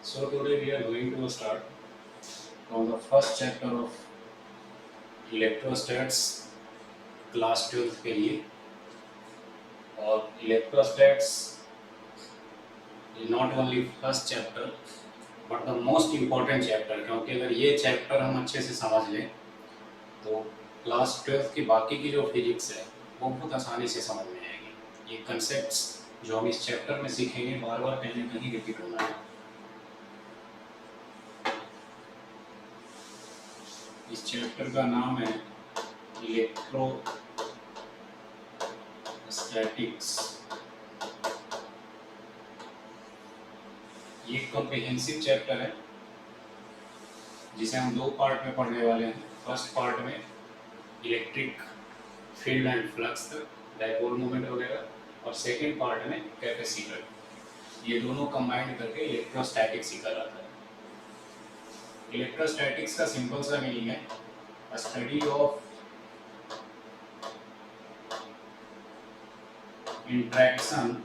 So today we are going to start from the first chapter of electrostats class 12 के लिए। और electrostats not only first chapter but the most important chapter, क्योंकि अगर ये chapter हम अच्छे से समझ लें तो क्लास 12 की बाकी की जो फिजिक्स है वो बहुत आसानी से समझ में आएगी। ये कंसेप्ट्स जो हम इस चैप्टर में सीखेंगे बार बार कहीं ना कहीं रिपीट होना है। इस चैप्टर का नाम है इलेक्ट्रोस्टैटिक्स। ये कॉम्प्रिहेंसिव चैप्टर है जिसे हम दो पार्ट में पढ़ने वाले हैं। फर्स्ट पार्ट में इलेक्ट्रिक फील्ड एंड फ्लक्स तक, डायपोल मूवमेंट वगैरह, और सेकेंड पार्ट में कैपेसिटर। ये दोनों कंबाइंड करके इलेक्ट्रोस्टैटिक्स सीखा जाता है। इलेक्ट्रोस्टैटिक्स का सिंपल सा मीनिंग है study of interaction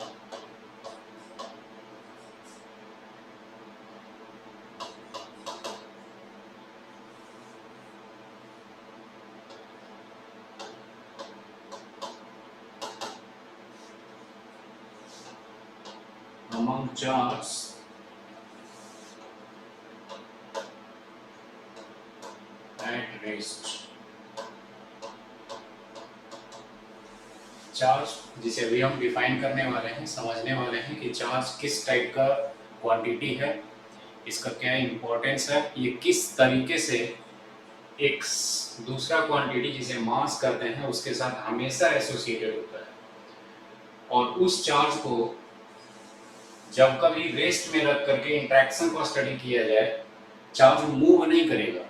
among charges at rest। Charge जिसे अभी हम डिफाइन करने वाले हैं, समझने वाले हैं कि चार्ज किस टाइप का क्वांटिटी है, इसका क्या इंपॉर्टेंस है, ये किस तरीके से एक दूसरा क्वांटिटी जिसे मास करते हैं उसके साथ हमेशा एसोसिएटेड होता है। और उस चार्ज को जब कभी रेस्ट में रख करके इंटरेक्शन को स्टडी किया जाए, चार्ज मूव नहीं करेगा।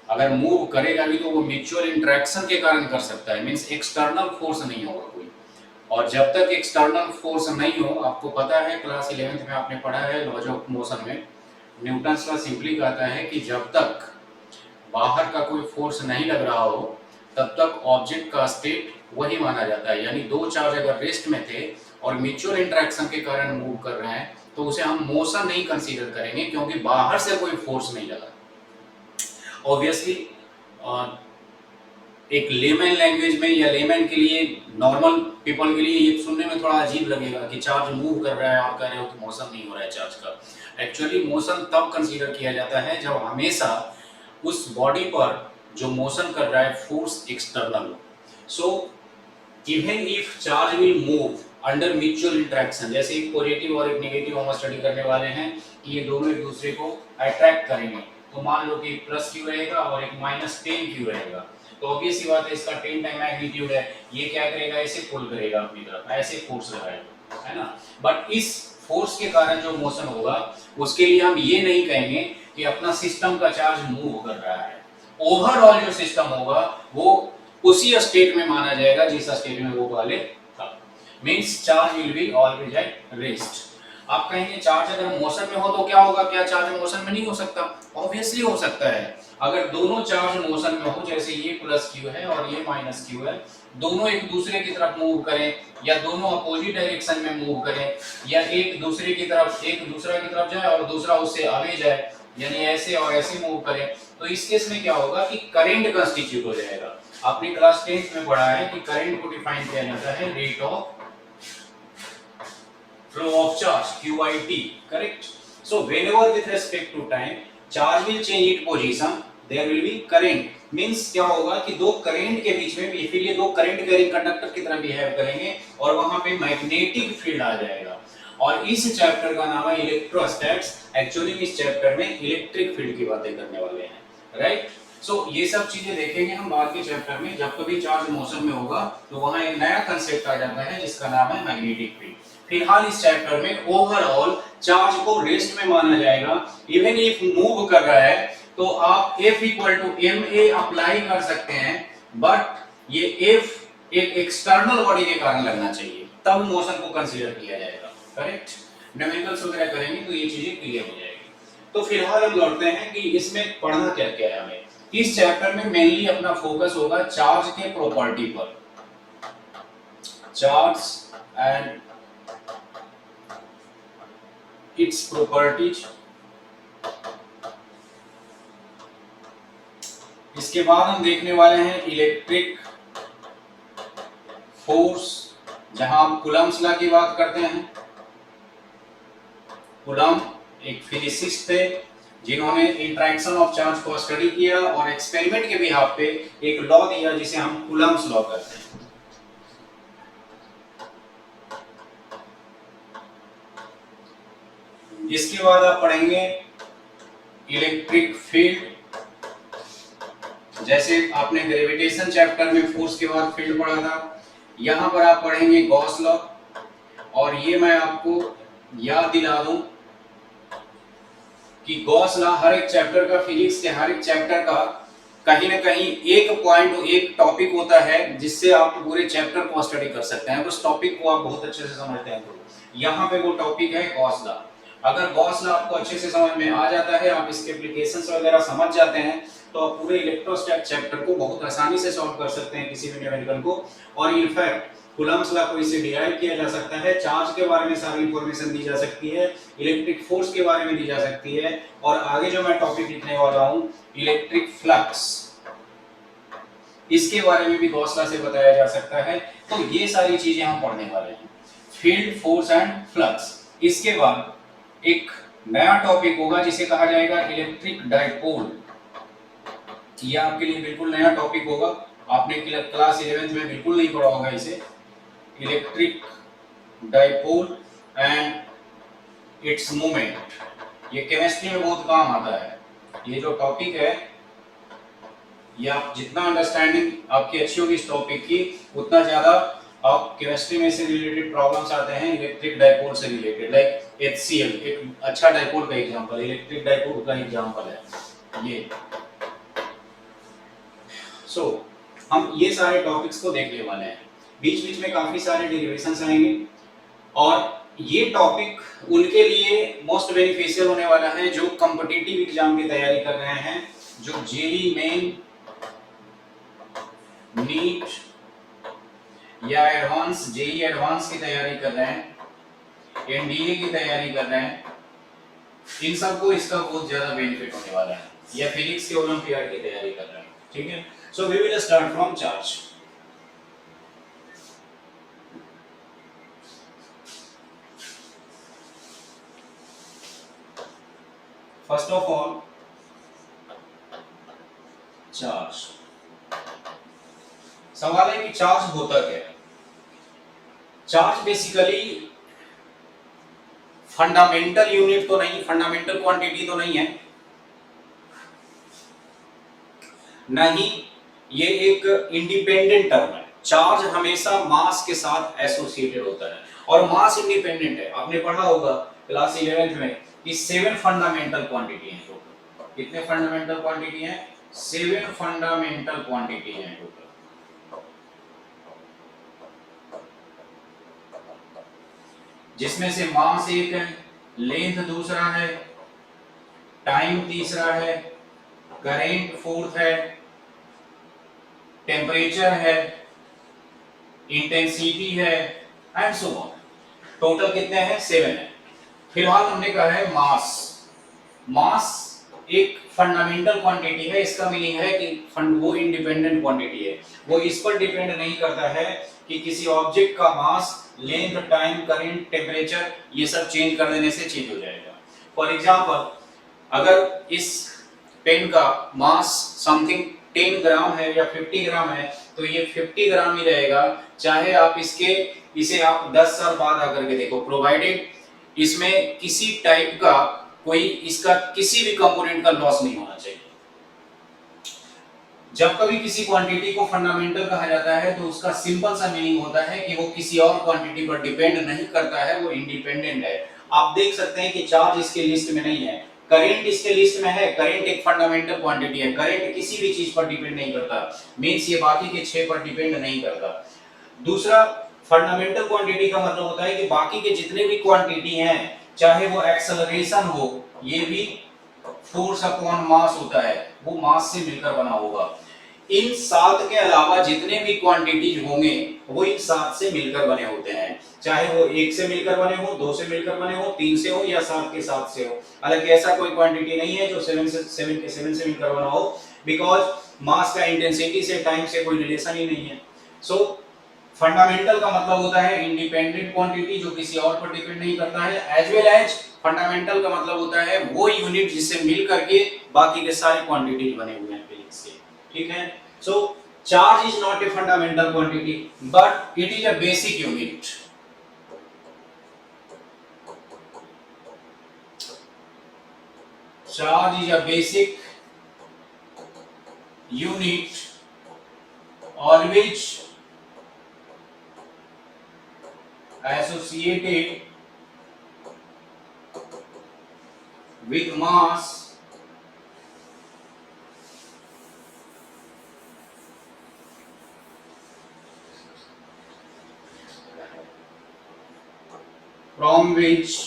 अगर मूव करेगा भी तो वो म्यूचुअल इंटरेक्शन के कारण कर सकता है, मींस एक्सटर्नल फोर्स नहीं होगा कोई। और जब तक एक्सटर्नल फोर्स नहीं हो, आपको पता है क्लास 11th में आपने पढ़ा है लॉज ऑफ मोशन में, न्यूटन का सिंपली कहता है कि जब तक बाहर का कोई फोर्स नहीं लग रहा हो तब तक ऑब्जेक्ट का स्टेट वही माना जाता है। यानी दो चार्ज अगर रेस्ट में थे और म्यूचुअल इंटरेक्शन के कारण मूव कर रहे हैं तो उसे हम मोशन नहीं कंसीडर करेंगे, क्योंकि बाहर से कोई फोर्स नहीं लगा। ऑब्वियसली एक लेमैन लैंग्वेज में या लेमैन के लिए, नॉर्मल पीपल के लिए ये सुनने में थोड़ा अजीब लगेगा कि चार्ज मूव कर रहा है और कह रहे हो कि मोशन नहीं हो रहा है चार्ज का। एक्चुअली मोशन तब कंसीडर किया जाता है जब हमेशा उस बॉडी पर जो मोशन कर रहा है फोर्स एक्सटर्नल हो। So even if charge will move under mutual interaction, जैसे एक पॉजिटिव और एक नेगेटिव हम स्टडी करने वाले हैं कि ये दोनों एक दूसरे को अट्रैक्ट करेंगे, तो मान लो कि एक प्लस क्यू रहेगा और एक माइनस 10 क्यू रहेगा, तो ऑब्वियस सी बात है इसका 10 टाइम मैग्नीट्यूड है, ये क्या करेगा, ऐसे पुल करेगा अपनी तरफ, ऐसे फोर्स लगाएगा, है ना। बट इस फोर्स के कारण जो मोशन होगा उसके लिए हम ये नहीं कहेंगे कि अपना सिस्टम का चार्ज मूव कर रहा है। ओवरऑल जो सिस्टम होगा वो उसी स्टेट में माना जाएगा जिस स्टेट में वो पहले था। Means charge will be always at rest. आप कहेंगे चार्ज अगर मोशन में हो तो क्या होगा, क्या चार्ज मोशन में नहीं हो सकता? ऑब्वियसली हो सकता है। अगर दोनों चार्ज मोशन में हो, जैसे ये प्लस क्यू है और ये माइनस क्यू है, दोनों एक दूसरे की तरफ मूव करें या दोनों अपोजिट डायरेक्शन में मूव करें, या एक दूसरा की तरफ जाए और दूसरा उससे आगे जाए, यानी ऐसे और ऐसे मूव करें, तो इस केस में क्या होगा कि करंट कंस्टिट्यूट हो जाएगा। आपने क्लास 10th में पढ़ा है कि करंट को डिफाइन किया जाता है rate of flow of charge, QIT, correct? So whenever with respect to time charge will change its position, there will be current। means क्या होगा कि दो करंट के बीच में, फिर ये दो करंट कैरिंग कंडक्टर की तरह बिहेव करेंगे और वहां पे मैग्नेटिक फील्ड आ जाएगा। और इस चैप्टर का नाम है इलेक्ट्रोस्टैट्स। एक्चुअली इस चैप्टर में इलेक्ट्रिक फील्ड की बातें करने वाले हैं, राइट। सो ये सब चीजें देखेंगे हम बाद के चैप्टर में। जब कभी चार्ज मोशन में होगा तो वहां एक नया कंसेप्ट आ जाता है जिसका नाम है मैग्नेटिक फील्ड। फिलहाल इस चैप्टर में ओवरऑल चार्ज को रेस्ट में माना जाएगा। इवन इफ मूव कर रहा है तो आप F equal to ma apply कर सकते हैं, बट ये F एक एक्सटर्नल बॉडी के कारण लगना चाहिए, तब मोशन को कंसीडर किया जाएगा, करेक्ट। न्यूमेरिकल्स वगैरह करेंगे तो ये चीजें क्लियर हो जाएगी। तो फिलहाल हम लौटते हैं कि इसमें पढ़ना क्या क्या है हमें। इस चैप्टर में मेनली अपना फोकस होगा चार्ज के प्रॉपर्टी पर, चार्ज एंड its properties इसके बाद हम देखने वाले हैं इलेक्ट्रिक फोर्स, जहां हम कूलम्ब्स लॉ की बात करते हैं। कूलम्ब एक फिजिसिस्ट थे जिन्होंने इंटरेक्शन ऑफ चार्ज को स्टडी किया और एक्सपेरिमेंट के बिहाफ पे एक लॉ दिया जिसे हम कूलम्ब्स लॉ कहते हैं। इसके बाद आप पढ़ेंगे इलेक्ट्रिक फील्ड, जैसे आपने ग्रेविटेशन चैप्टर में फोर्स के बाद फील्ड पढ़ा था, यहां पर आप पढ़ेंगे गॉस लॉ। और ये मैं आपको याद दिला दूं कि गॉस लॉ हर एक चैप्टर का, फिजिक्स के हर एक चैप्टर का कहीं ना कहीं एक पॉइंट, एक टॉपिक होता है जिससे आप पूरे चैप्टर को स्टडी कर सकते हैं। उस टॉपिक को आप बहुत अच्छे से समझते हैं तो यहाँ पे वो टॉपिक है गॉस लॉ। अगर गॉस लॉ आपको अच्छे से समझ में आ जाता है, आप इसके एप्लीकेशंस वगैरह समझ जाते हैं, तो आप पूरे इलेक्ट्रोस्टैटिक चैप्टर को बहुत आसानी से सॉल्व कर सकते हैं किसी भी न्यूमेरिकल को। और इनफैक्ट कूलम्ब्स लॉ को इससे डिराइव किया जा सकता है, चार्ज के बारे में सारी इंफॉर्मेशन दी जा सकती है, इलेक्ट्रिक फोर्स के बारे में दी जा सकती है, और आगे जो मैं टॉपिक लिखने वाला हूं इलेक्ट्रिक फ्लक्स, इसके बारे में भी गॉस लॉ से बताया जा सकता है। तो ये सारी चीजें हम पढ़ने वाले हैं, फील्ड, फोर्स एंड फ्लक्स। इसके बाद एक नया टॉपिक होगा जिसे कहा जाएगा इलेक्ट्रिक डाइपोल। ये आपके लिए बिल्कुल नया टॉपिक होगा, आपने क्लास 11th में बिल्कुल नहीं पढ़ा होगा इसे। Electric dipole and it's movement, ये केमिस्ट्री में बहुत काम आता है। ये जो टॉपिक है, ये आप जितना अंडरस्टैंडिंग आपकी अच्छी होगी इस टॉपिक की, उतना ज्यादा आप केमिस्ट्री में से रिलेटेड प्रॉब्लम्स आते हैं इलेक्ट्रिक डाइपोल से रिलेटेड। लाइक HCl एक अच्छा डाइपोल का एग्जांपल, इलेक्ट्रिक डाइपोल का एग्जांपल है ये। सो हम ये सारे टॉपिक्स को देखने वाले हैं, बीच बीच में काफी सारे डेरिवेशंस आएंगे, और ये टॉपिक उनके लिए मोस्ट बेनिफिशियल होने वाला है जो कॉम्पिटिटिव एग्जाम की तैयारी कर रहे हैं, जो जेईई मेन, नीट या एडवांस, जेईई एडवांस की तैयारी कर रहे हैं, एनडीए की तैयारी कर रहे हैं, इन सबको इसका बहुत ज्यादा बेनिफिट होने वाला है, या फिजिक्स के ओलंपियाड की तैयारी कर रहे हैं। ठीक है, so we will start from charge. First of all charge, सवाल है कि चार्ज होता क्या है। चार्ज बेसिकली फंडामेंटल यूनिट तो नहीं, फंडामेंटल क्वांटिटी तो नहीं है, नहीं ये एक इंडिपेंडेंट टर्म है। चार्ज हमेशा मास के साथ एसोसिएटेड होता है और मास इंडिपेंडेंट है। आपने पढ़ा होगा क्लास 11th में कि 7 फंडामेंटल क्वांटिटी हैं टोटल। कितने फंडामेंटल क्वांटिटी हैं? 7 फंडामेंटल क्वांटिटी हैं टोटल। जिसमें से मास एक है, लेंथ दूसरा है, टाइम तीसरा है, करेंट फोर्थ है, टेम्परेचर है, इंटेंसिटी है, एंड सो ऑन। टोटल कितने हैं? 7 है। फिलहाल हमने कहा है मास। मास एक फंडामेंटल क्वांटिटी है, इसका मीनिंग है कि वो इंडिपेंडेंट क्वांटिटी है, वो इस पर डिपेंड नहीं करता है कि किसी ऑब्जेक्ट का मास लेंथ, टाइम, करंट, टेम्परेचर ये सब चेंज कर देने से चेंज हो जाएगा। फॉर एग्जांपल, अगर इस पेन का मास समथिंग 10 ग्राम है या 50 ग्राम है, तो ये 50 ग्राम ही रहेगा, चाहे आप इसे आप 10 साल बाद आकर के देखो, प्रोवाइडेड इसमें किसी टाइप का कोई इसका किसी भी कंपोनेंट का लॉस नहीं होना चाहिए। जब कभी किसी क्वांटिटी को फंडामेंटल कहा जाता है तो उसका सिंपल सा मीनिंग होता है कि वो किसी और क्वांटिटी पर डिपेंड नहीं करता है, वो इंडिपेंडेंट है। आप देख सकते हैं कि चार्ज इसके लिस्ट में नहीं है, करंट इसके लिस्ट में है। करंट एक फंडामेंटल क्वांटिटी है, करंट किसी भी चीज पर डिपेंड नहीं करता, मींस ये बाकी के 6 पर डिपेंड नहीं करता। दूसरा, फंडामेंटल क्वांटिटी का मतलब होता है कि बाकी के जितने भी क्वांटिटी हैं, चाहे वो एक्सेलरेशन हो, ये भी फोर्स अपॉन मास होता है, वो मास से मिलकर बना होगा। इन 7 के अलावा जितने भी क्वांटिटीज होंगे वो इन 7 से मिलकर बने होते हैं, चाहे वो 1 से मिलकर बने हो, 2 से मिलकर बने हो, 3 से हो या 7 के 7 से हो। हालांकि ऐसा कोई क्वांटिटी नहीं है जो 7 के 7 से मिलकर बना हो, बिकॉज मास का इंटेंसिटी से, टाइम से कोई रिलेशन ही नहीं है। सो फंडामेंटल का मतलब होता है इंडिपेंडेंट क्वांटिटी जो किसी और पर डिपेंड नहीं करता है, एज वेल एज फंडामेंटल का मतलब होता है वो यूनिट जिससे मिल करके बाकी के सारे क्वांटिटीज बने हुए हैं फिजिक्स के। ठीक है, so charge is not a fundamental quantity but it is a basic unit. Charge is a basic unit always associated with mass from which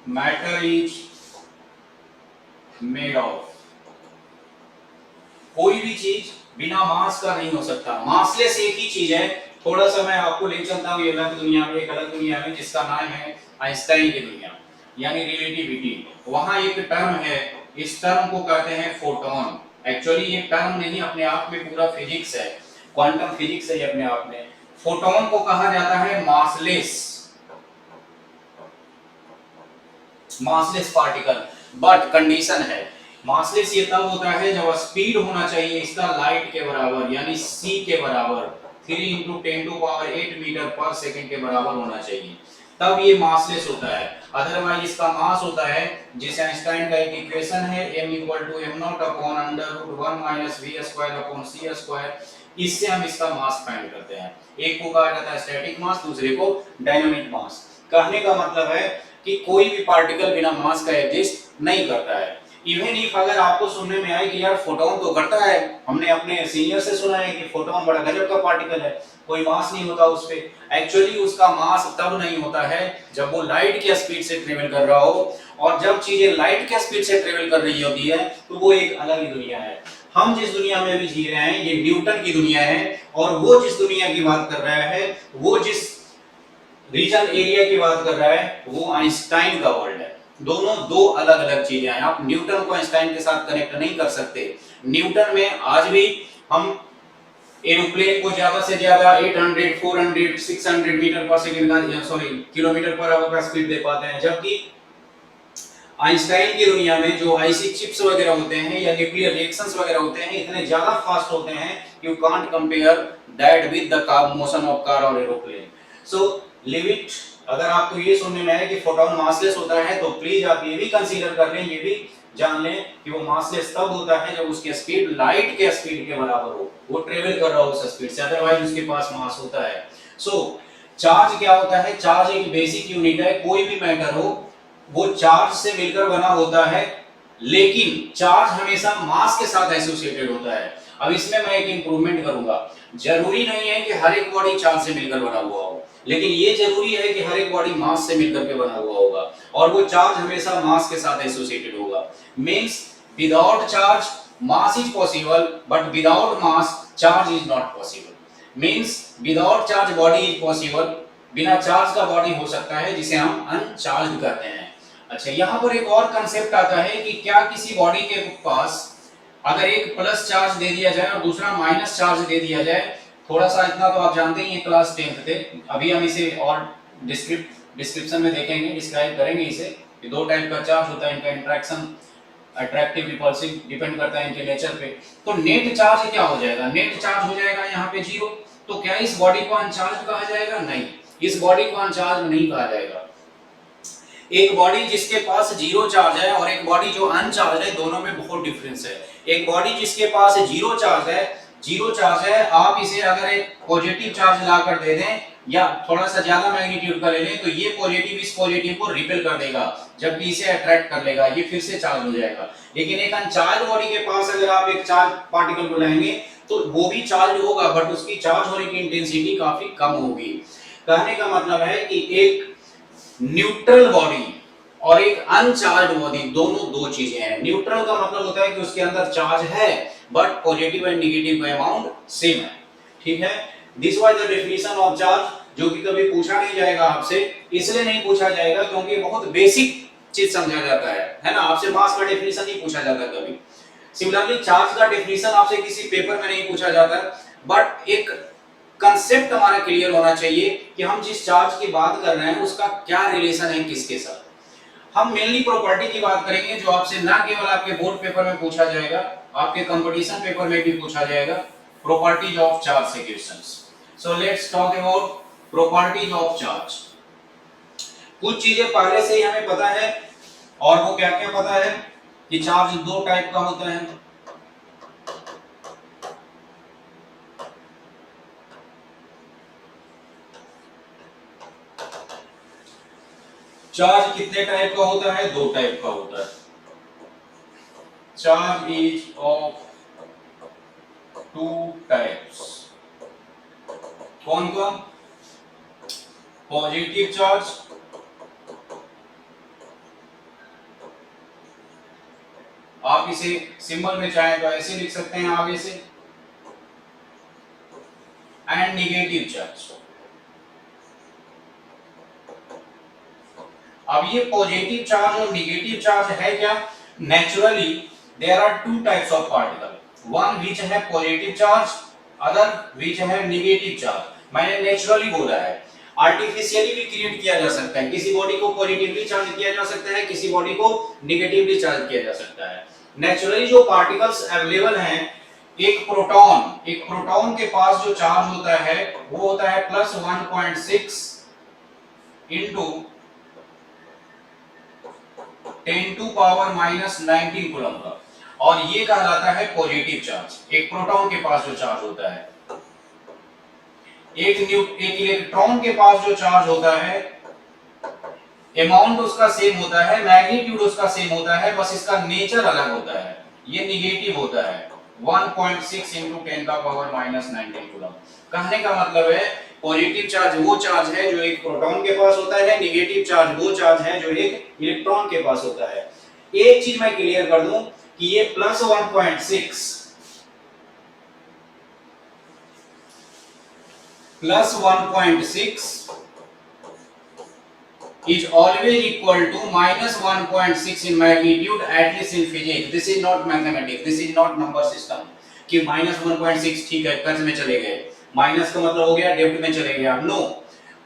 matter is made of। कोई भी चीज बिना मास का नहीं हो सकता। मासलेस एक ही चीज है। थोड़ा सा मैं आपको ले चलता हूँ ये अलग दुनिया में, एक अलग दुनिया में जिसका नाम है आइंस्टाइन की दुनिया, यानी रिलेटिविटी। वहां एक टर्म है, इस टर्म को कहते हैं फोटोन। एक्चुअली ये टर्म नहीं, अपने आप में पूरा फिजिक्स है, क्वांटम फिजिक्स है ये अपने आप में। फोटोन को कहा जाता है massless, massless particle. But condition है, मासलेस ये तब होता है जब स्पीड होना चाहिए इसका लाइट के बराबर, यानी c के बराबर 3 × 10⁸ मीटर पर सेकंड के बराबर होना चाहिए, तब ये मासलेस होता है। अदरवाइज इसका मास होता है, जिसे आइंस्टाइन का एक इक्वेशन है m = m0/√1 - v²/c²। इससे हम इसका मास फाइंड करते हैं। एक को कहा जाता है स्टैटिक मास, दूसरे को डायनामिक मास। कहने का मतलब है कि कोई भी पार्टिकल बिना मास का एग्जिस्ट नहीं करता है। इवन इफ अगर आपको सुनने में आए कि यार फोटोन तो करता है, हमने अपने सीनियर से सुना है कि फोटोन बड़ा गजब का पार्टिकल है, कोई मास नहीं होता उस पे। एक्चुअली उसका मास तब नहीं होता है जब वो लाइट की स्पीड से ट्रेवल कर रहा हो, और जब चीजें लाइट की स्पीड से ट्रेवल कर रही होती है तो वो एक अलग ही दुनिया है। हम जिस दुनिया में अभी जी रहे हैं ये न्यूटन की दुनिया है, और वो जिस दुनिया की बात कर रहा है, वो जिस रीजन एरिया की बात कर रहा है, वो आइंस्टाइन का वर्ल्ड है। दोनों दो अलग अलग चीजें हैं। आप न्यूटन को आइंस्टाइन के साथ कनेक्ट नहीं कर सकते। न्यूटन में आज भी हम एरोप्लेन को ज्यादा से ज्यादा 800, 400, 600 मीटर पर सेकंड का, किलोमीटर पर आवर का स्पीड दे पाते हैं, जबकि आइंस्टाइन की दुनिया में जो आईसी चिप्स वगैरह होते हैं या न्यूक्लियर रिएक्शंस वगैरह होते हैं इतने ज्यादा फास्ट होते हैं, you can't compare that with the motion of car और एरोप्लेन। So live it. अगर आपको ये सुनने में आए कि फोटोन मासलेस होता है तो प्लीज आप ये भी कंसीडर कर लें, ये भी जान लें कि वो मासलेस तब होता है जब उसकी स्पीड लाइट के स्पीड के बराबर हो, वो ट्रेवल कर रहा हो उस स्पीड से, अदरवाइज उसके पास मास होता है। सो चार्ज क्या होता है? चार्ज एक बेसिक यूनिट है। कोई भी मैटर हो वो चार्ज से मिलकर बना होता है, लेकिन चार्ज हमेशा मास के साथ एसोसिएटेड होता है। अब इसमें मैं एक इंप्रूवमेंट करूंगा। जरूरी नहीं है कि हर एक बॉडी चार्ज से मिलकर बना हुआ हो, लेकिन ये जरूरी है कि हर एक बॉडी मास से मिलकर के बना हुआ होगा, और वो चार्ज हमेशा मास के साथ एसोसिएटेड होगा। Means without charge mass is possible, but without mass charge is not possible. Means without charge body is possible, बिना चार्ज का बॉडी हो सकता है, जिसे हम अनचार्ज्ड कहते हैं। अच्छा, यहाँ पर एक और कंसेप्ट आता है कि क्या किसी बॉडी के पास अगर एक प्लस चार्ज दे दिया जाए और दूसरा माइनस चार्ज दे दिया जाए, थोड़ा सा इतना तो आप जानते ही हैं, क्लास 10th थे, अभी हम इसे और डिस्क्रिप्शन में देखेंगे, डिस्क्राइब करेंगे इसे। ये दो टाइप का चार्ज होता है, इनका इंटरेक्शन अट्रैक्टिव रिपल्सिव डिपेंड करता है इनके नेचर पे। तो नेट चार्ज क्या हो जाएगा? नेट चार्ज हो जाएगा यहाँ पे 0। तो क्या इस बॉडी को अनचार्ज कहा जाएगा? नहीं, इस बॉडी को अनचार्ज नहीं कहा जाएगा। एक बॉडी जिसके पास 0 चार्ज है और एक बॉडी जो अनचार्ज है, दोनों में बहुत डिफरेंस है। एक बॉडी जिसके पास 0 चार्ज है, आप इसे अगर एक पॉजिटिव चार्ज लाकर दे दें या थोड़ा सा ज्यादा मैग्नीट्यूड का ले लें, तो ये पॉजिटिव इस पॉजिटिव को रिपेल कर देगा, जबकि इसे अट्रैक्ट कर लेगा, ये फिर से चार्ज हो जाएगा। लेकिन एक अनचार्ज बॉडी के पास अगर आप एक चार्ज पार्टिकल को लाएंगे तो वो भी चार्ज होगा, बट उसकी चार्ज होने की इंटेंसिटी काफी कम होगी। कहने का मतलब है कि एक न्यूट्रल बॉडी और एक अनचार्ज बॉडी, दोनों दो चीजें हैं। न्यूट्रल का मतलब होता है कि उसके अंदर चार्ज है, बट पॉजिटिव एंड नेगेटिव का अमाउंट सेम है। ठीक है, this was the definition of charge, जो कि कभी पूछा नहीं जाएगा आपसे। इसलिए नहीं पूछा जाएगा क्योंकि बहुत बेसिक चीज समझा जाता है ना। आपसे मास का डेफिनेशन नहीं पूछा जाता कभी। सिमिलरली चार्ज का डेफिनेशन आपसे किसी पेपर में नहीं पूछा जाता, बट एक कंसेप्ट हमारा क्लियर होना चाहिए कि हम जिस चार्ज की बात कर रहे हैं उसका क्या रिलेशन है किसके साथ। हम मेनली प्रॉपर्टी की बात करेंगे जो आपसे ना केवल आपके बोर्ड पेपर में पूछा जाएगा, आपके कंपटीशन पेपर में भी पूछा जाएगा। प्रॉपर्टीज ऑफ चार्ज से questions. So let's talk about properties of charge. कुछ चीजें पहले से ही हमें पता है, और वो क्या क्या पता है कि चार्ज दो टाइप का होता है। चार्ज कितने टाइप का होता है? दो टाइप का होता है। Charge is of two types. कौन कौन? पॉजिटिव चार्ज, आप इसे सिंबल में चाहें तो ऐसे लिख सकते हैं आगे से, एंड निगेटिव चार्ज। अब ये पॉजिटिव चार्ज और निगेटिव चार्ज है क्या? Naturally there are two types of particle, one which है पॉजिटिव चार्ज, अदर विच है निगेटिव चार्ज। मैंने नेचुरली बोला है, आर्टिफिशियली भी क्रिएट किया जा सकता है। किसी बॉडी को पॉजिटिवली चार्ज किया जा सकता है, किसी बॉडी को निगेटिवली चार्ज किया जा सकता है। नेचुरली जो पार्टिकल्स अवेलेबल हैं, एक प्रोटॉन के पास जो चार्ज होता है वो होता है plus 1.6 into 10 to power minus 19 coulomb का, और ये कहलाता है पॉजिटिव चार्ज। एक प्रोटॉन के पास जो चार्ज होता है, एक इलेक्ट्रॉन के पास जो चार्ज होता है, अमाउंट उसका सेम होता है, मैग्नीट्यूड उसका सेम होता है, बस इसका नेचर अलग होता है। ये निगेटिव होता है 1.6 इंटू 10 का पावर माइनस 19 कूलम। कहने का मतलब है पॉजिटिव चार्ज वो चार्ज है जो एक प्रोटॉन के पास होता है, निगेटिव चार्ज वो चार्ज है जो एक इलेक्ट्रॉन के पास होता है। एक चीज मैं क्लियर कर दूं कि ये plus 1.6 is always equal to minus 1.6 in magnitude, at least in physics. This is not mathematics, this is not number system कि minus 1.6 ठीक है कर्ज में चले गए, माइनस का मतलब हो गया डेब्ट में चले गया। नो,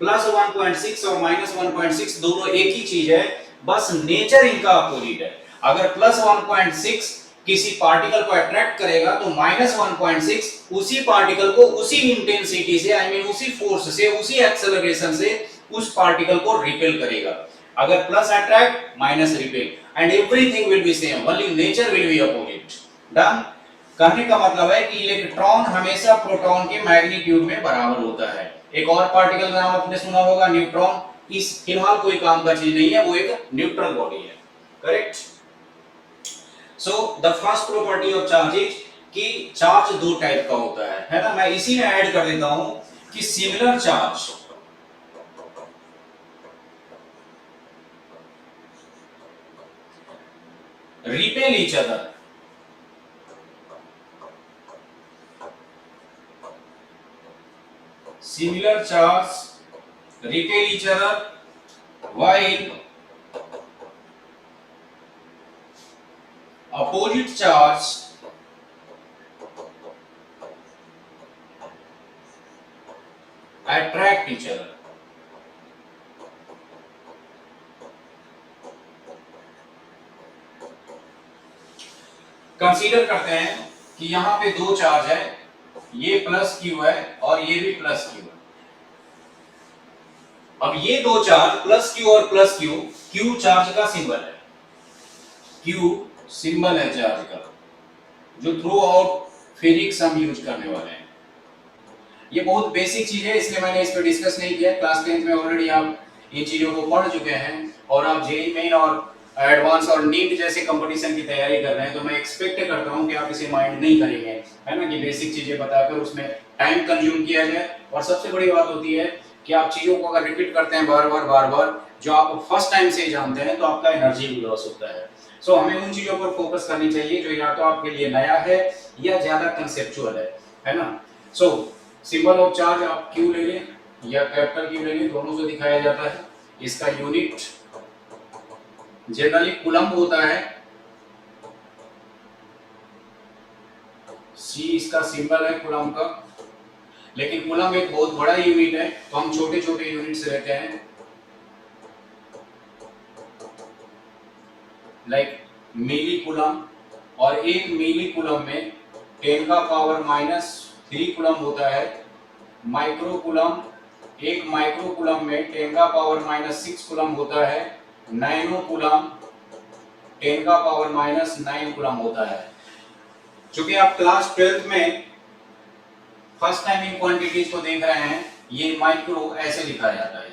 प्लस 1.6 और माइनस 1.6 दोनों एक ही चीज है, बस नेचर इनका अपोजिट है। अगर प्लस 1.6 किसी पार्टिकल को अट्रैक्ट करेगा तो माइनस 1.6 उसी पार्टिकल को उसी इंटेंसिटी से, आई मीन उसी फोर्स से, उसी एक्सेलरेशन से उस पार्टिकल को रिपेल करेगा। अगर plus attract minus repel, and everything will be same, only nature will be opposite. Done? कहने का मतलब है कि इलेक्ट्रॉन हमेशा प्रोटॉन के मैग्नीट्यूड में बराबर होता है। एक और पार्टिकल का नाम आपने सुना होगा न्यूट्रॉन, इस फिलहाल कोई काम का चीज नहीं है, वो एक न्यूट्रल बॉडी है। Correct? So the first property of charge is कि चार्ज दो टाइप का होता है ना। मैं इसी में ऐड कर देता हूं कि similar charge repel each other. Similar charge repel each other while opposite charge attract each other. Consider करते हैं कि यहां पे दो चार्ज है, ये प्लस क्यू है और ये भी प्लस क्यू है। अब ये दो चार्ज प्लस क्यू और प्लस क्यू, क्यू चार्ज का सिंबल है, क्यू सिंबल है चार्ज का, जो थ्रू आउट फिजिक्स हम यूज करने वाले हैं। ये बहुत बेसिक चीज है, इसलिए मैंने इस पर डिस्कस नहीं किया। क्लास 10th में ऑलरेडी आप इन चीजों को पढ़ चुके हैं, और आप जेईई मेन और एडवांस और नीट जैसे कंपटीशन की तैयारी कर रहे हैं, तो मैं एक्सपेक्ट करता हूं कि आप इसे माइंड नहीं करेंगे, है ना, कि बेसिक चीजें बताकर उसमें टाइम कंज्यूम किया जाए। और सबसे बड़ी बात होती है कि आप चीजों को अगर रिपीट करते हैं बार बार जो आप फर्स्ट टाइम से जानते हैं, तो आपका एनर्जी भी लॉस होता है। सो हमें उन चीजों पर फोकस करनी चाहिए जो या तो आपके लिए नया है या ज्यादा कंसेप्चुअल है ना। सो सिंबल ऑफ चार्ज आप क्यू ले लें या कैपिटल क्यू ले लें, दोनों से दिखाया जाता है। इसका यूनिट जनरली कूलम्ब होता है, सी इसका सिंबल है कूलम्ब का, लेकिन कूलम्ब एक बहुत बड़ा यूनिट है तो हम छोटे छोटे यूनिट से लेते हैं, लाइक मिली कूलम्ब, और एक मिली कूलम्ब में 10 का पावर -3 कूलम्ब होता है। माइक्रो कूलम्ब, एक माइक्रो कूलम्ब में 10 का पावर -6 कूलम्ब होता है। नैनो कूलम्ब 10 का पावर -9 कूलम्ब होता है। चूंकि आप क्लास 12th में फर्स्ट टाइम इन क्वांटिटीज को देख रहे हैं, ये माइक्रो ऐसे लिखा जाता है,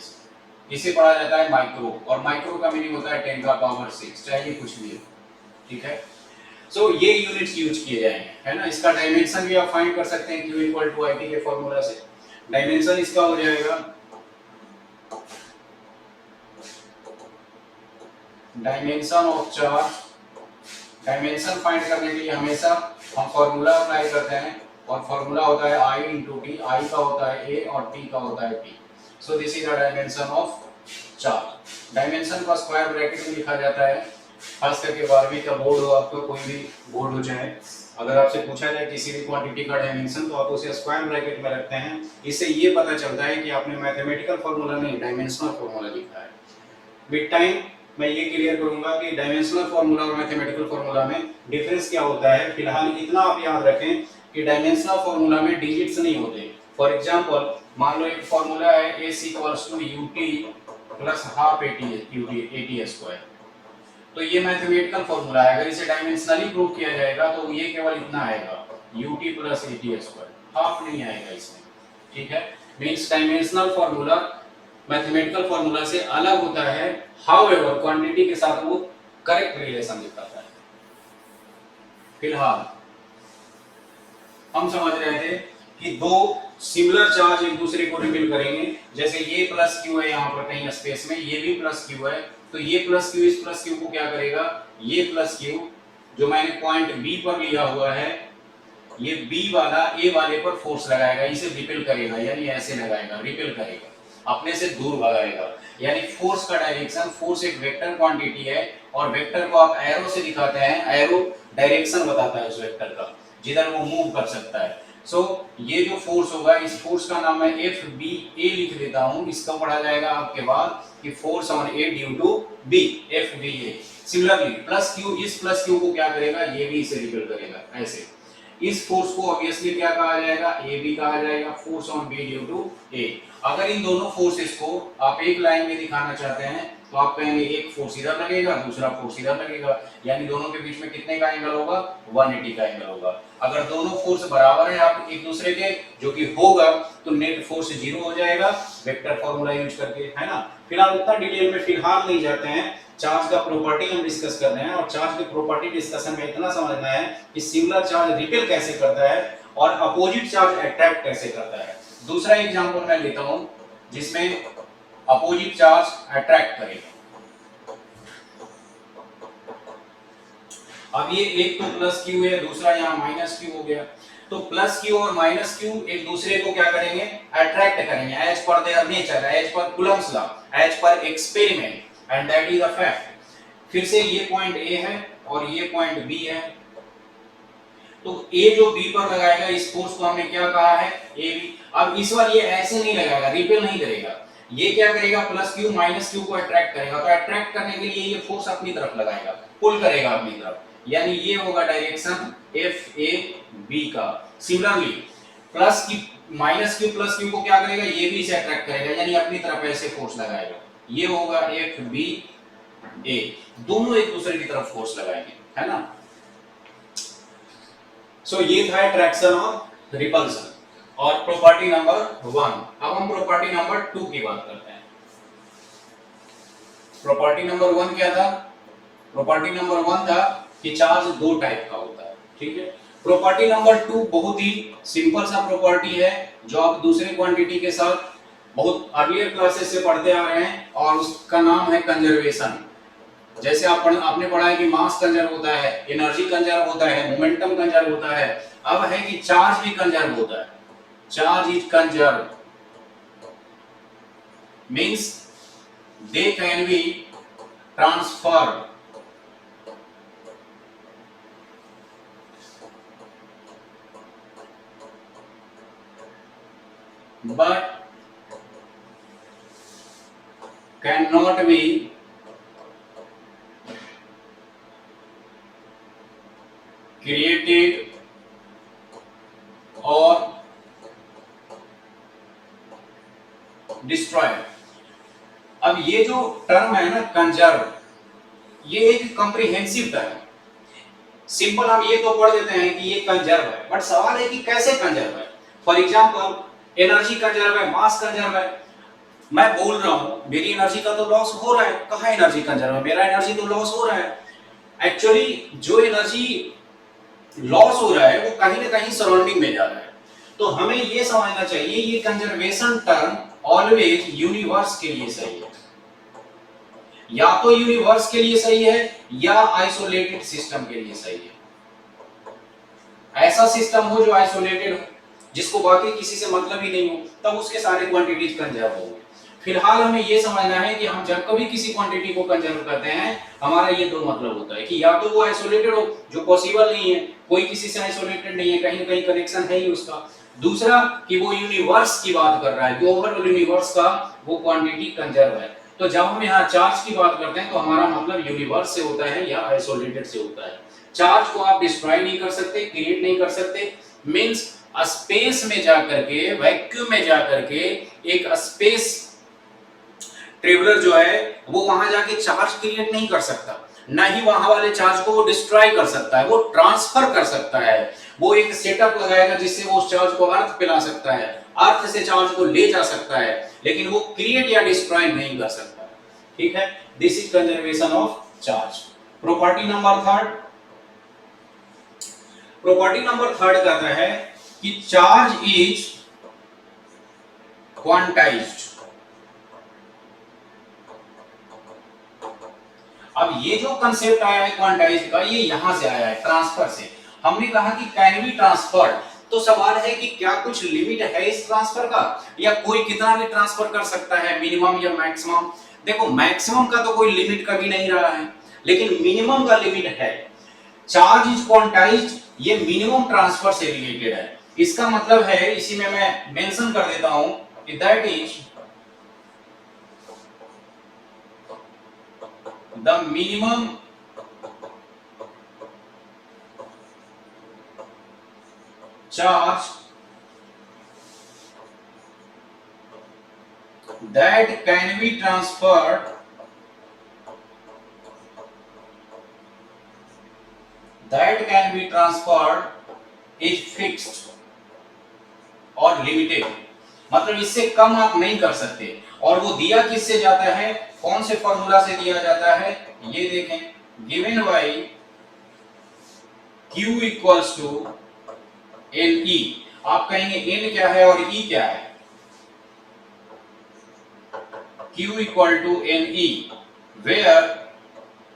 इसे पढ़ा जाता है माइक्रो, और माइक्रो का मीनिंग होता है 10 का पावर 6, चाहे ये कुछ भी हो, ठीक है। सो ये यूनिट्स यूज किए जाएंगे, है ना। इसका डायमेंशन भी आप फाइंड कर सकते हैं Q = IT के फॉर्मूला से। डायमेंशन इसका हो जाएगा, dimension of charge, dimension find करने के लिए हमेशा हम फॉर्मूला अप्लाई करते हैं, और फॉर्मूला होता है I × T, I का होता है A और T का होता है P। So this is the dimension of charge. Dimension को स्क्वायर ब्रैकेट में लिखा जाता है, खास करके 12वीं का बोर्ड हो, आपका कोई भी बोर्ड हो चाहे, अगर आपसे पूछा जाए किसी भी क्वांटिटी का डायमेंशन तो आप उसे स्क्वायर ब्रैकेट में रखते हैं। इससे ये पता चलता है कि आपने मैथमेटिकल फॉर्मूला नहीं, डायमेंशनल फॉर्मूला लिखा है। विद टाइम मैं ये क्लियर करूंगा कि डायमेंशनल फॉर्मूला और मैथमेटिकल फॉर्मूला में डिफरेंस क्या होता है। फिलहाल इतना आप याद रखें कि डायमेंशनल फॉर्मूला में डिजिट्स नहीं होते। फॉर एग्जांपल, मान लो एक फॉर्मूला है S = UT + ½ AT², तो ये मैथमेटिकल फॉर्मूला है। अगर इसे डायमेंशनली प्रूव किया जाएगा तो ये केवल इतना आएगा, UT + AT², हाफ नहीं आएगा इसमें, ठीक है। Means dimensional formula mathematical formula से अलग होता है, हाउएवर क्वांटिटी के साथ वो करेक्ट रिलेशन दिखाता है। फिलहाल हम समझ रहे थे कि दो सिमिलर चार्ज एक दूसरे को रिपील करेंगे, जैसे ये +Q है यहाँ पर कहीं स्पेस में, ये भी +Q है, तो ये +Q इस +Q को क्या करेगा, ये +Q जो मैंने पॉइंट B पर लिया हुआ है, ये B वाला A वाले पर फोर्स लगाएगा, इसे रिपेल करेगा, यानी ऐसे लगाएगा, रिपेल करेगा, अपने से दूर भगाएगा। यानी फोर्स का डायरेक्शन, फोर्स एक वेक्टर क्वांटिटी है, और वेक्टर को आप एरो से दिखाते हैं, एरो डायरेक्शन बताता है उस वेक्टर का, जिधर वो मूव कर सकता है। सो ये जो फोर्स होगा, इस फोर्स का नाम मैं FBA लिख देता हूं, इसका पढ़ा जाएगा आपके बाद कि force on A due to B, FBA। Similarly +Q, इस +Q को क्या करेगा, ये भी इसे रिपेल करेगा, ऐसे। इस फोर्स को ऑब्वियसली क्या कहा जाएगा, AB कहा जाएगा, force on B due to A। अगर इन दोनों फोर्सेस को आप एक लाइन में दिखाना चाहते हैं तो आप कहेंगे एक फोर्स इधर लगेगा, दूसरा फोर्स इधर लगेगा, यानी दोनों के बीच में कितने का एंगल होगा, 180 का एंगल होगा। अगर दोनों फोर्स बराबर है आप एक दूसरे के, जो कि होगा, तो नेट फोर्स 0 हो जाएगा वेक्टर फॉर्मूला यूज करके, है ना। फिलहाल उतना डिटेल में फिलहाल नहीं जाते हैं, चार्ज का प्रॉपर्टी हम डिस्कस कर रहे हैं, और चार्ज की प्रॉपर्टी डिस्कशन में इतना समझना है कि सिमिलर चार्ज रिपेल कैसे करता है और अपोजिट चार्ज अट्रैक्ट कैसे करता है। दूसरा एग्जांपल मैं लेता हूं जिसमें अपोजिट चार्ज अट्रैक्ट करेगा। अब ये एक तो +Q है, दूसरा यहाँ -Q हो गया, तो +Q और -Q एक दूसरे को क्या करेंगे, अट्रैक्ट करेंगे, as per their nature, as per Coulomb's law, as per experiment, and that is a fact. फिर से ये पॉइंट A है और ये पॉइंट B है, तो A जो B पर लगाएगा, इस फोर्स को हमने क्या कहा है, AB। अब इस बार ये ऐसे नहीं लगाएगा, रिपेल नहीं करेगा, ये क्या करेगा, +Q -Q को अट्रैक्ट करेगा, तो अट्रैक्ट करने के लिए ये फोर्स अपनी तरफ लगाएगा, पुल करेगा अपनी तरफ, यानी ये होगा डायरेक्शन FAB का। सिमिलरली -Q को क्या करेगा, ये भी इसे अट्रैक्ट करेगा, यानी अपनी तरफ ऐसे फोर्स लगाएगा, ये होगा FBA। दोनों एक दूसरे की तरफ फोर्स लगाएंगे, है ना। सो ये था अट्रैक्शन और रिपल्सन और प्रॉपर्टी नंबर 1। अब हम प्रॉपर्टी नंबर 2 की बात करते हैं। प्रॉपर्टी नंबर 1 क्या था, प्रॉपर्टी नंबर 1 था कि चार्ज दो टाइप का होता है, ठीक है। प्रॉपर्टी नंबर 2 बहुत ही सिंपल सा प्रॉपर्टी है, जो आप दूसरे क्वांटिटी के साथ बहुत अर्लियर क्लासेस से पढ़ते आ रहे हैं, और उसका नाम है कंजर्वेशन। जैसे आपने पढ़ा है कि मास कंजर्व होता है, एनर्जी कंजर्व होता है, मोमेंटम कंजर्व होता है, अब है कि चार्ज भी कंजर्व होता है। Charge is conserve means they can be transferred but cannot be created or destroyed। अब ये जो टर्म है ना कंजर्व, ये एक कॉम्प्रिहेंसिव टर्म है। सिंपल हम ये तो पढ़ देते हैं कि ये कंजर्व है, बट सवाल है कि कैसे कंजर्व है। फॉर एग्जांपल एनर्जी कंजर्व है, मास कंजर्व है। मैं बोल रहा हूं मेरी एनर्जी का तो लॉस हो रहा है, कहां एनर्जी कंजर्व है, मेरा एनर्जी तो लॉस हो रहा है। एक्चुअली जो एनर्जी लॉस हो रहा है वो कहीं ना कहीं सराउंडिंग में जा रहा है। तो हमें ये समझना चाहिए ये कंजर्वेशन टर्म ऑलवेज यूनिवर्स के लिए सही है, या तो यूनिवर्स के लिए सही है या आइसोलेटेड सिस्टम के लिए सही है। ऐसा सिस्टम हो जो आइसोलेटेड हो, जिसको बाकी किसी से मतलब ही नहीं हो, तब उसके सारे क्वांटिटीज कंजर्व होंगे। फिलहाल हमें ये समझना है कि हम जब कभी किसी क्वांटिटी को कंजर्व करते हैं, हमारा ये दो मतलब होता है कि या तो वो आइसोलेटेड हो, जो पॉसिबल नहीं है, कोई किसी से आइसोलेटेड नहीं है, कहीं ना कहीं कनेक्शन है ही उसका। दूसरा कि वो यूनिवर्स की बात कर रहा है कि ओवरऑल यूनिवर्स का वो क्वांटिटी कंजर्व है। तो जब हम यहाँ चार्ज की बात करते हैं तो हमारा मतलब यूनिवर्स से होता है या आइसोलेटेड से होता है। चार्ज को आप डिस्ट्रॉय नहीं कर सकते, क्रिएट नहीं कर सकते, मींस स्पेस में जाकर के, वैक्यूम में जाकर के एक स्पेस ट्रेवलर जो है वो वहां जाके चार्ज क्रिएट नहीं कर सकता, ना ही वहां वाले चार्ज को वो डिस्ट्रॉय कर सकता है, वो ट्रांसफर कर सकता है। वो एक सेटअप लगाएगा जिससे वो उस चार्ज को अर्थ पिला सकता है, अर्थ से चार्ज को ले जा सकता है, लेकिन वो क्रिएट या डिस्ट्रॉय नहीं कर सकता। ठीक है, this is conservation of charge. Property number third, property number third कहता है कि चार्ज इज क्वांटाइज्ड। अब ये जो कंसेप्ट आया है क्वांटाइज्ड का, ये यहां से आया है ट्रांसफर से। हमने कहा कि कैन बी ट्रांसफर्ड, तो सवाल है कि क्या कुछ लिमिट है इस ट्रांसफर का, या कोई कितना भी ट्रांसफर कर सकता है, मिनिमम या मैक्सिमम। देखो मैक्सिमम का तो कोई लिमिट कभी नहीं रहा है, लेकिन मिनिमम का लिमिट है। चार्ज इज क्वांटाइज्ड, ये मिनिमम ट्रांसफर से रिलेटेड है। इसका मतलब है, इसी में मैं मेंशन कर देता हूं कि that is the minimum charge that can be transferred is fixed और लिमिटेड, मतलब इससे कम आप नहीं कर सकते। और वो दिया किससे जाता है, कौन से फॉर्मूला से दिया जाता है, ये देखें, given by Q equals to NE। आप कहेंगे N क्या है और E क्या है, Q equal to NE, where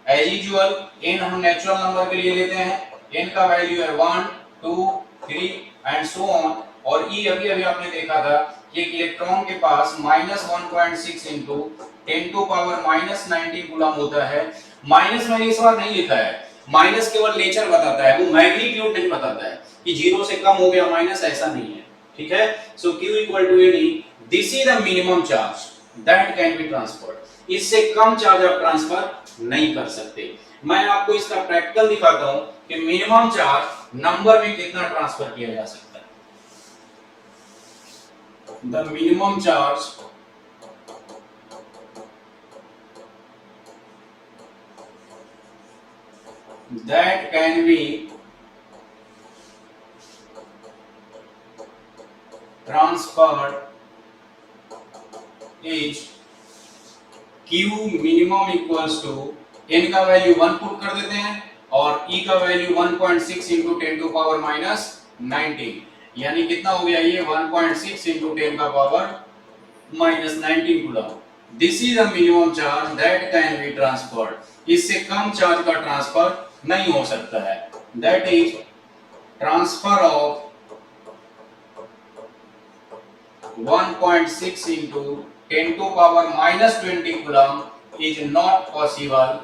as usual N हम नेचुरल नंबर के लिए लेते हैं, N का वैल्यू है 1 2 3 एंड सो ऑन, और E अभी अभी आपने देखा था कि एक इलेक्ट्रॉन के पास -1.6 इंटू 10 टू पावर -19 कूलम होता है। माइनस मैंने इस बार नहीं लिखा है, माइनस केवल नेचर बताता है, वो मैग्नीट्यूड नहीं बताता है कि 0 से कम हो गया माइनस, ऐसा नहीं है। ठीक है, so Q equal to NE, this is the minimum charge that can be transferred. इससे कम चार्ज आप ट्रांसफर नहीं कर सकते। मैं आपको इसका प्रैक्टिकल दिखाता हूं कि मिनिमम चार्ज नंबर में कितना ट्रांसफर किया जा सकता है। The minimum charge that can be transferred is Q minimum equals to N का वैल्यू 1 पुट कर देते हैं और E का वैल्यू 1.6 इंटू 10 टू पावर -19, यानी कितना हो गया ये 1.6 इंटू 10 का power -19 coulomb. This is the minimum charge that can be transferred. इससे कम चार्ज का ट्रांसफर नहीं हो सकता है। That is transfer of 1.6 into 10 to power -20 coulomb is not possible,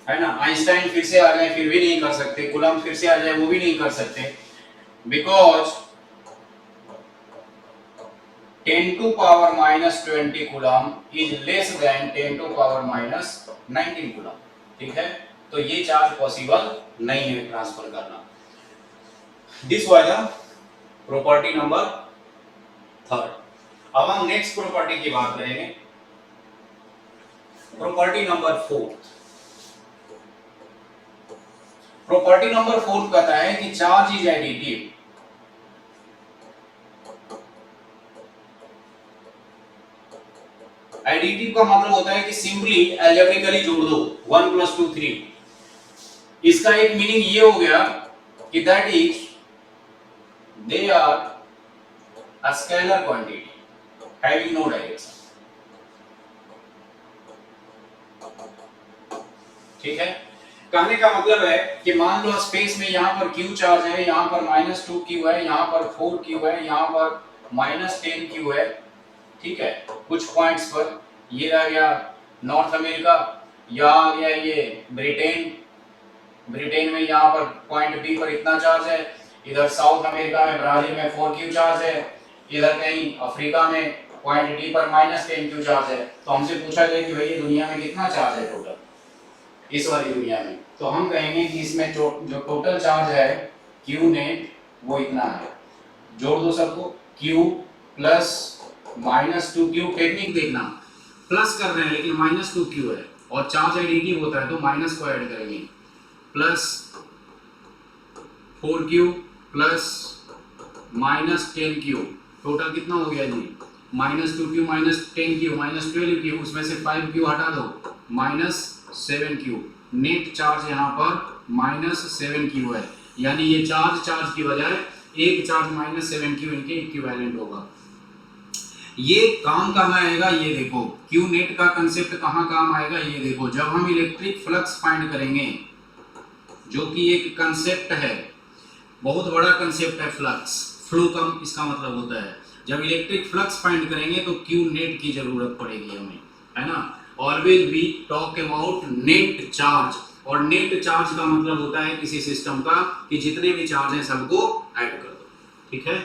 है ना। आइंस्टाइन फिर से आ जाए फिर भी नहीं कर सकते, कूलम्ब फिर से आ जाए वो भी नहीं कर सकते, because 10 to power minus 20 coulomb is less than 10 to power minus 19 coulomb, ठीक है। तो ये चार्ज पॉसिबल नहीं है ट्रांसफर करना। This was the property number third. अब हम नेक्स्ट प्रॉपर्टी की बात करेंगे, property number fourth. Property number fourth कहता है कि चार्ज इज एडिटिव, एडिटिव का मतलब होता है कि सिंपली अलजेब्रिकली जोड़ दो 1 + 2 3। इसका एक मीनिंग ये हो गया कि that is they are a scalar quantity having no direction, ठीक है। कहने का मतलब है कि मान लो स्पेस में यहाँ पर q चार्ज है, यहाँ पर -2q है, यहाँ पर 4q है, यहाँ पर -10q है, ठीक है। कुछ पॉइंट्स पर ये आ गया नॉर्थ अमेरिका, यहाँ आ गया ये ब्रिटेन, ब्रिटेन में यहाँ पर पॉइंट बी पर इतना चार्ज है, इधर साउथ अमेरिका में ब्राजील में 4q चार्ज है, इधर कहीं अफ्रीका में पॉइंट डी पर -10q चार्ज है। तो हमसे पूछा गया कि भाई दुनिया में कितना चार्ज है टोटल इस वाली दुनिया में, तो हम कहेंगे कि इसमें जो टोटल चार्ज है q नेट वो इतना है। जोड़ दो सबको, q प्लस -2q, टेक्निक देखना प्लस कर रहे हैं लेकिन -2q है और चार्ज एडिटिव होता है तो माइनस को ऐड करेंगे, plus 4q plus -10q, total कितना हो गया जी, -2q -10q -12q, उसमें से 5q हटा दो -7q, नेट चार्ज यहाँ पर -7q है, यानी ये चार्ज की बजाय एक चार्ज -7q इनके इक्विवेलेंट होगा। ये काम कहाँ आएगा ये देखो, क्यू नेट का कंसेप्ट कहाँ काम आएगा ये देखो, जब हम इलेक्ट्रिक फ्लक्स फाइंड करेंगे, जो कि एक कंसेप्ट है, बहुत बड़ा कंसेप्ट है फ्लक्स, फ्लो कम इसका मतलब होता है। जब इलेक्ट्रिक फ्लक्स फाइंड करेंगे तो क्यू नेट की जरूरत पड़ेगी हमें, है ना। Always we talk about net charge, और नेट चार्ज का मतलब होता है किसी सिस्टम का कि जितने भी चार्ज हैं सबको ऐड कर दो, ठीक है।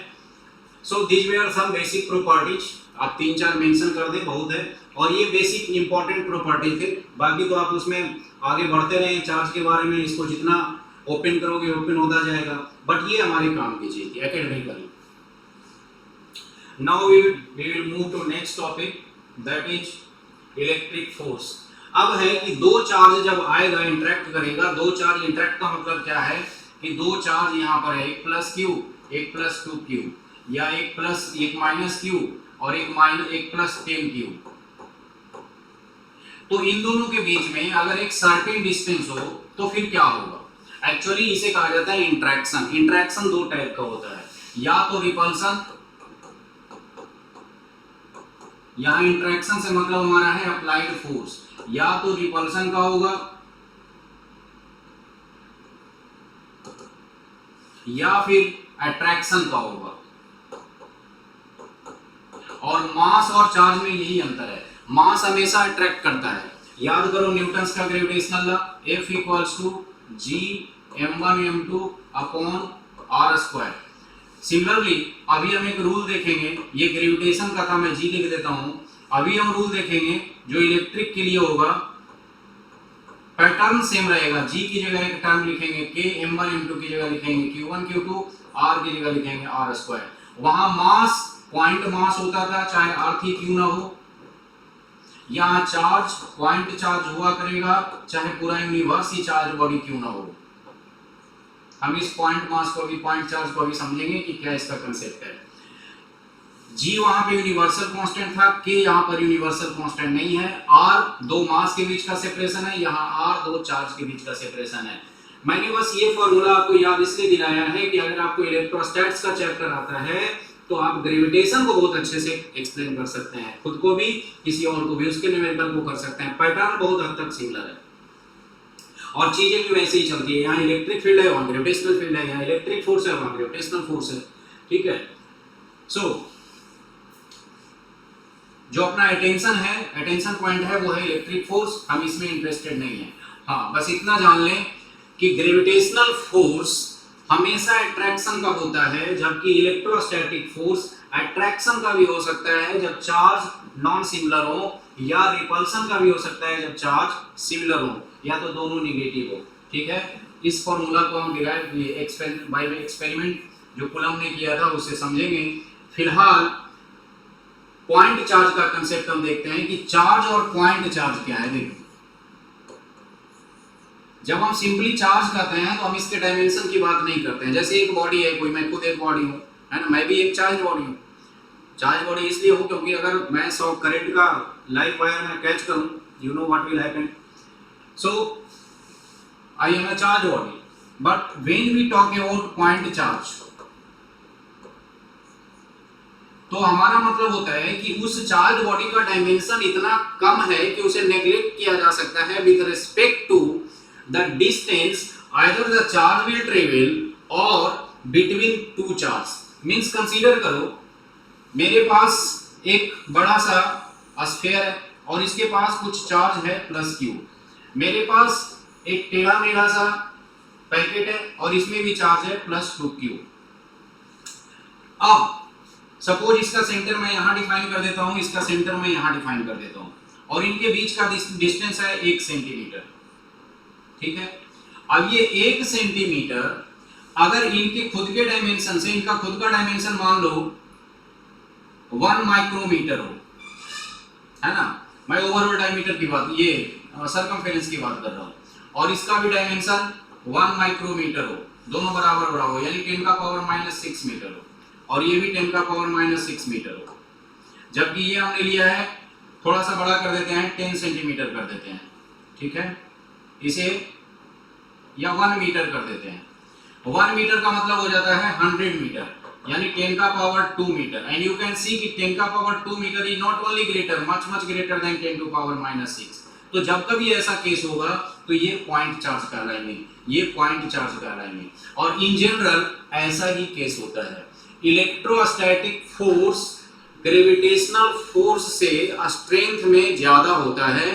सो दीज वे आर सम बेसिक प्रॉपर्टीज, आप 3-4 मेंशन कर दे बहुत है, और ये बेसिक इंपॉर्टेंट प्रॉपर्टी थे, बाकी तो आप उसमें आगे बढ़ते रहे चार्ज के बारे में, इसको जितना ओपन करोगे ओपन होता जाएगा, बट ये हमारे काम की चीज थी academically. Now we will move to next topic, that is electric force. अब है कि दो चार्ज जब आएगा इंटरेक्ट करेगा, दो चार्ज इंटरेक्ट का मतलब क्या है कि दो चार्ज यहाँ पर है, एक प्लस क्यू एक प्लस 2q, या एक माइनस क्यू और एक प्लस 10q। तो इन दोनों के बीच में अगर एक सर्टेन डिस्टेंस हो तो फिर क्या होगा, एक्चुअली इसे कहा जाता है इंट्रैक्शन। इंट्रैक्शन दो टाइप का होता है, या तो रिपल्सन, यहां इंट्रैक्शन से मतलब हमारा है अप्लाइड फोर्स, या तो रिपल्सन का होगा या फिर अट्रैक्शन का होगा। और मास और चार्ज में यही अंतर है, मास हमेशा अट्रैक्ट करता है। याद करो न्यूटन्स का gravitational law, F = G m1m2/r²। Similarly अभी हम एक रूल देखेंगे, ये ग्रेविटेशन का था, मैं G लिख देता हूं। अभी हम रूल देखेंगे जो इलेक्ट्रिक के लिए होगा, पैटर्न सेम रहेगा, G की जगह एक टर्म लिखेंगे K, m1m2 की जगह लिखेंगे Q1 Q2, R की जगह लिखेंगे r²। वहां मास पॉइंट मास होता था चाहे अर्थ ही क्यों ना हो, यहाँ चार्ज पॉइंट चार्ज हुआ करेगा चाहे पूरा यूनिवर्स ही चार्ज बॉडी क्यों ना हो। हम इस पॉइंट मास को भी, पॉइंट चार्ज को भी समझेंगे कि क्या इसका कंसेप्ट है। G वहां पे यूनिवर्सल कांस्टेंट था, K यहाँ पर यूनिवर्सल कांस्टेंट नहीं है, R दो मास के बीच का सेपरेशन है, यहाँ R दो चार्ज के बीच का सेपरेशन है। मैंने बस ये फॉर्मूला आपको याद इसलिए दिलाया है कि अगर आपको इलेक्ट्रोस्टैटिक्स का चैप्टर आता है तो आप ग्रेविटेशन को बहुत अच्छे से एक्सप्लेन कर सकते हैं, खुद को भी किसी और को भी, उसके न्यूमेरिकल को कर सकते हैं। पैटर्न बहुत हद तक सिमिलर है और चीजें भी वैसे ही चलती है। यहाँ इलेक्ट्रिक फील्ड है, वहाँ ग्रेविटेशनल फील्ड है, यहाँ इलेक्ट्रिक फोर्स है, वहाँ ग्रेविटेशनल फोर्स है, ठीक है। सो जो अपना अटेंशन है, अटेंशन पॉइंट है, वो है इलेक्ट्रिक फोर्स, हम इसमें इंटरेस्टेड नहीं है। हाँ, बस इतना जान लें कि ग्रेविटेशनल फोर्स हमेशा अट्रैक्शन का होता है, जबकि इलेक्ट्रोस्टैटिक फोर्स अट्रैक्शन का भी हो सकता है जब चार्ज नॉन सिमिलर हो, या रिपल्सन का भी हो सकता है जब चार्ज सिमिलर हो, या तो दोनों निगेटिव हो। ठीक है, इस फॉर्मूला को हम डिराइव बाय एक्सपेरिमेंट जो कूलम्ब ने किया था उससे समझेंगे। फिलहाल पॉइंट चार्ज का कंसेप्ट हम देखते हैं कि चार्ज और पॉइंट चार्ज क्या है। देखो, जब हम सिंपली चार्ज करते हैं तो हम इसके डायमेंशन की बात नहीं करते हैं। जैसे एक बॉडी है, कोई, मैं खुद एक बॉडी हूं, है ना, मैं भी एक चार्ज बॉडी हूं। चार्ज बॉडी इसलिए हूं क्योंकि अगर मैं 100 करंट का लाइव वायर में कैच करूं, you know what will happen. So I am a charge body, but when we talk about point charge, तो हमारा मतलब होता है कि उस चार्ज बॉडी का डायमेंशन इतना कम है कि उसे नेग्लेक्ट किया जा सकता है with respect to the distance either the charge will travel और between two charge. Means consider करो, मेरे पास एक बड़ा सा स्फीयर है और इसके पास कुछ चार्ज है प्लस क्यू। मेरे पास एक टेढ़ा मेढ़ा सा पैकेट है और इसमें भी चार्ज है प्लस 2q। अब सपोज इसका सेंटर मैं यहां डिफाइन कर देता हूं, इसका सेंटर मैं यहां डिफाइन कर देता हूं, और इनके बीच का डिस्टेंस है 1 सेंटीमीटर। ठीक है, अब ये 1 सेंटीमीटर अगर इनके खुद के डायमेंशन से, इनका खुद का डायमेंशन मान लो 1 माइक्रोमीटर हो, है ना, मैं ओवरऑल डायमीटर की बात, ये सरकमफेरेंस की बात कर रहा हूं, और इसका भी डायमेंशन 1 माइक्रोमीटर हो, दोनों बराबर बड़ा हो, यानी 10 का पावर -6 मीटर हो, और ये भी 10 का पावर -6 मीटर हो। जबकि ये हमने लिया है, थोड़ा सा बड़ा कर देते हैं, 10 सेंटीमीटर कर देते हैं। ठीक है, इसे या 1 मीटर कर देते हैं। 1 मीटर का मतलब हो जाता है 100 मीटर, यानी 10 का power 2 metre. And you can see कि 10 का power 2 metre is not only greater, much greater than 10 to power -6। तो जब कभी ऐसा केस होगा तो ये पॉइंट चार्ज कहलाएंगे, ये पॉइंट चार्ज कहलाएंगे। और इन जनरल ऐसा ही केस होता है। इलेक्ट्रोस्टैटिक फोर्स ग्रेविटेशनल फोर्स से स्ट्रेंथ में ज्यादा होता है।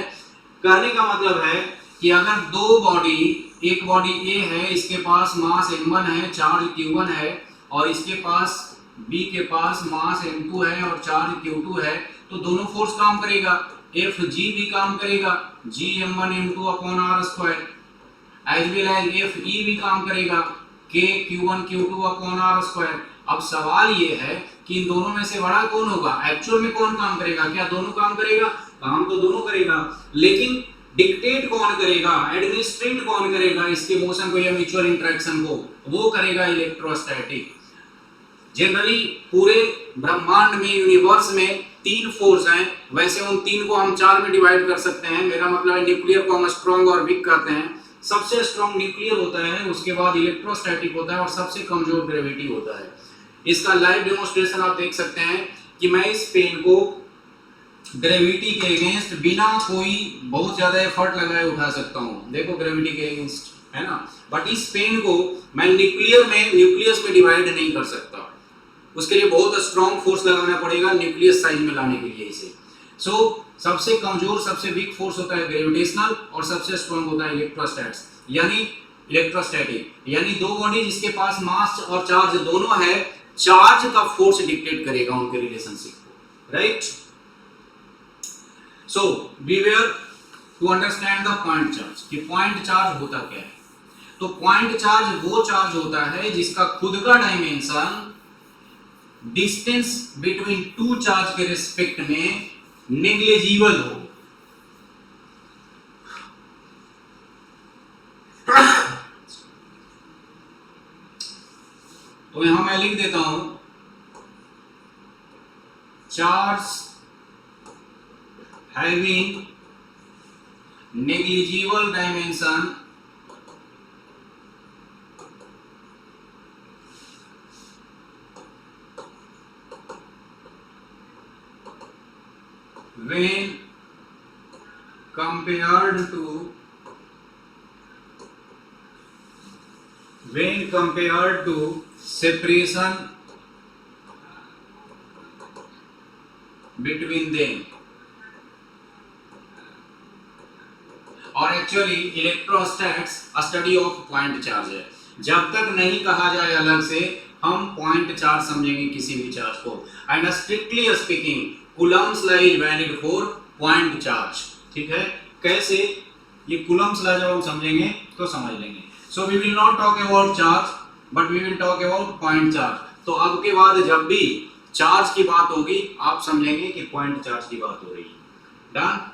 कहने का मतलब है कि अगर दो बॉडी, एक बॉडी ए है, इसके पास मास m1 है, चार्ज q1 है, और इसके पास b के पास मास m2 है और चार्ज q2 है, तो दोनों फोर्स काम करेगा, Fg भी काम करेगा, Gm1 m2 upon r square, as well as Fe भी काम करेगा, K q1 q2 upon r square. अब सवाल ये है कि इन दोनों में से बड़ा कौन होगा, एक्चुअल में कौन काम करेगा? क्या दोनों काम करेगा? काम तो दोनों करेगा, लेकिन डिक्टेट कौन करेगा, एडमिनिस्ट्रेट कौन करेगा इसके मोशन को या म्यूचुअल इंटरेक्शन को? वो करेगा इलेक्ट्रोस्टैटिक। जनरली पूरे ब्रह्मांड में, यूनिवर्स में 3 फोर्स हैं, वैसे उन 3 को हम 4 में डिवाइड कर सकते हैं। मेरा मतलब है न्यूक्लियर को हम स्ट्रॉन्ग और वीक कहते हैं। सबसे स्ट्रॉन्ग न्यूक्लियर होता है, उसके बाद इलेक्ट्रोस्टैटिक होता है, और सबसे कमजोर ग्रेविटी होता है। इसका लाइव डेमोन्स्ट्रेशन आप देख सकते हैं कि मैं इस पेन को ग्रेविटी के अगेंस्ट बिना कोई बहुत ज्यादा एफर्ट लगाए उठा सकता हूं। देखो ग्रेविटी के अगेंस्ट, है ना। बट इस पेन को मैं न्यूक्लियस में डिवाइड नहीं कर सकता, उसके लिए बहुत स्ट्रॉन्ग फोर्स लगाना पड़ेगा न्यूक्लियस साइज में लाने के लिए इसे। सो सबसे कमजोर, सबसे वीक फोर्स होता है ग्रेविटेशनल, और सबसे स्ट्रॉन्ग होता है इलेक्ट्रोस्टैटिक। यानी दो बॉडी जिसके पास मास और चार्ज दोनों है, चार्ज का फोर्स डिक्टेट करेगा उनके रिलेशनशिप को, right. So we were to understand the point charge, कि पॉइंट चार्ज होता क्या है। तो पॉइंट चार्ज वो चार्ज होता है जिसका खुद का dimension distance between two charge के रिस्पेक्ट में नेग्लिजिबल हो। तो यहां मैं लिख देता हूं, charge having negligible dimension when compared to separation between them. और actually electrostatics study of point charge है। जब तक नहीं कहा जाए अलग से, हम पॉइंट चार्ज समझेंगे किसी भी चार्ज को। And strictly speaking Coulomb's law is valid for point charge. ठीक है, कैसे? ये कूलम्ब्स लॉ जब हम समझेंगे तो समझ लेंगे। So we will not talk about charge but we will talk about point charge. तो अब के बाद जब भी चार्ज की बात होगी आप समझेंगे कि पॉइंट चार्ज की बात हो रही है। डन।